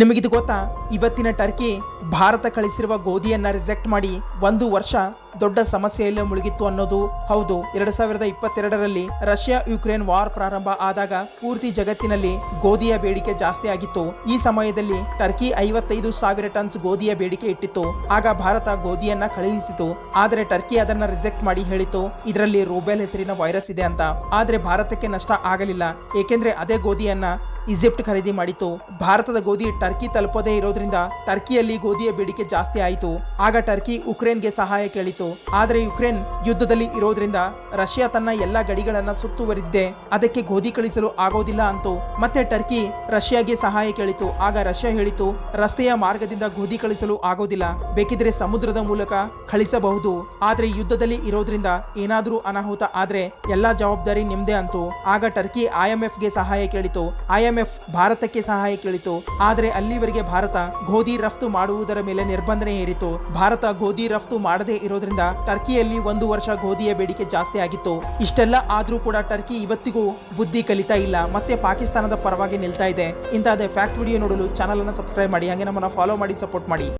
ನಿಮಗಿದು ಗೊತ್ತಾ? ಇವತ್ತಿನ ಟರ್ಕಿ ಭಾರತ ಕಳಿಸಿರುವ ಗೋಧಿಯನ್ನ ರಿಜೆಕ್ಟ್ ಮಾಡಿ 1 ವರ್ಷ ದೊಡ್ಡ ಸಮಸ್ಯೆಯಲ್ಲೇ ಮುಳುಗಿತ್ತು ಅನ್ನೋದು ಹೌದು. 2022ರಲ್ಲಿ ರಷ್ಯಾ ಯುಕ್ರೇನ್ ವಾರ್ ಪ್ರಾರಂಭ ಆದಾಗ ಪೂರ್ತಿ ಜಗತ್ತಿನಲ್ಲಿ ಗೋಧಿಯ ಬೇಡಿಕೆ ಜಾಸ್ತಿ ಆಗಿತ್ತು. ಈ ಸಮಯದಲ್ಲಿ ಟರ್ಕಿ 55,000 ಟನ್ಸ್ ಗೋಧಿಯ ಬೇಡಿಕೆ ಇಟ್ಟಿತ್ತು. ಆಗ ಭಾರತ ಗೋಧಿಯನ್ನ ಕಳುಹಿಸಿತು. ಆದರೆ ಟರ್ಕಿ ಅದನ್ನ ರಿಜೆಕ್ಟ್ ಮಾಡಿ ಹೇಳಿತು, ಇದರಲ್ಲಿ ರೂಬೆಲ್ ಹೆಸರಿನ ವೈರಸ್ ಇದೆ ಅಂತ. ಆದ್ರೆ ಭಾರತಕ್ಕೆ ನಷ್ಟ ಆಗಲಿಲ್ಲ, ಏಕೆಂದ್ರೆ ಅದೇ ಗೋಧಿಯನ್ನ ಈಜಿಪ್ಟ್ ಖರೀದಿ ಮಾಡಿತು. ಭಾರತದ ಗೋಧಿ ಟರ್ಕಿ ತಲುಪದೇ ಇರೋದ್ರಿಂದ ಟರ್ಕಿಯಲ್ಲಿ ಗೋಧಿಯ ಬೇಡಿಕೆ ಜಾಸ್ತಿ ಆಯಿತು. ಆಗ ಟರ್ಕಿ ಯುಕ್ರೇನ್ಗೆ ಸಹಾಯ ಕೇಳಿತು. ಆದರೆ ಯುಕ್ರೇನ್ ಯುದ್ಧದಲ್ಲಿ ಇರೋದ್ರಿಂದ ರಷ್ಯಾ ತನ್ನ ಎಲ್ಲಾ ಗಡಿಗಳನ್ನ ಸುತ್ತುವರಿದಿದೆ, ಅದಕ್ಕೆ ಗೋಧಿ ಕಳಿಸಲು ಆಗೋದಿಲ್ಲ ಅಂತು. ಮತ್ತೆ ಟರ್ಕಿ ರಷ್ಯಾಗೆ ಸಹಾಯ ಕೇಳಿತು. ಆಗ ರಷ್ಯಾ ಹೇಳಿತು, ರಸ್ತೆಯ ಮಾರ್ಗದಿಂದ ಗೋಧಿ ಕಳಿಸಲು ಆಗೋದಿಲ್ಲ, ಬೇಕಿದ್ರೆ ಸಮುದ್ರದ ಮೂಲಕ ಕಳಿಸಬಹುದು. ಆದ್ರೆ ಯುದ್ಧದಲ್ಲಿ ಇರೋದ್ರಿಂದ ಏನಾದ್ರೂ ಅನಾಹುತ ಆದ್ರೆ ಎಲ್ಲಾ ಜವಾಬ್ದಾರಿ ನಿಮ್ದೇ ಅಂತು. ಆಗ ಟರ್ಕಿ IMF ಗೆ ಸಹಾಯ ಕೇಳಿತು. IMF ಭಾರತಕ್ಕೆ ಸಹಾಯ ಕೇಳಿತು. ಆದರೆ ಅಲ್ಲಿವರೆಗೆ ಭಾರತ ಗೋಧಿ ರಫ್ತು ಮಾಡುವುದರ ಮೇಲೆ ನಿರ್ಬಂಧನೆ ಹೇರಿತು. ಭಾರತ ಗೋಧಿ ರಫ್ತು ಮಾಡದೇ ಇರೋದ್ರಿಂದ ಟರ್ಕಿಯಲ್ಲಿ 1 ವರ್ಷ ಗೋಧಿಯ ಬೇಡಿಕೆ ಜಾಸ್ತಿ ಆಗಿತ್ತು. ಇಷ್ಟೆಲ್ಲ ಆದ್ರೂ ಕೂಡ ಟರ್ಕಿ ಇವತ್ತಿಗೂ ಬುದ್ಧಿ ಕಲಿತಾ ಇಲ್ಲ, ಮತ್ತೆ ಪಾಕಿಸ್ತಾನದ ಪರವಾಗಿ ನಿಲ್ತಾ ಇದೆ. ಇಂತಹದೇ ಫ್ಯಾಕ್ಟ್ ವಿಡಿಯೋ ನೋಡಲು ಚಾನಲ್ ಅನ್ನು ಸಬ್ಸ್ಕ್ರೈಬ್ ಮಾಡಿ, ಹಾಗೆ ನಮ್ಮನ್ನ ಫಾಲೋ ಮಾಡಿ, ಸಪೋರ್ಟ್ ಮಾಡಿ.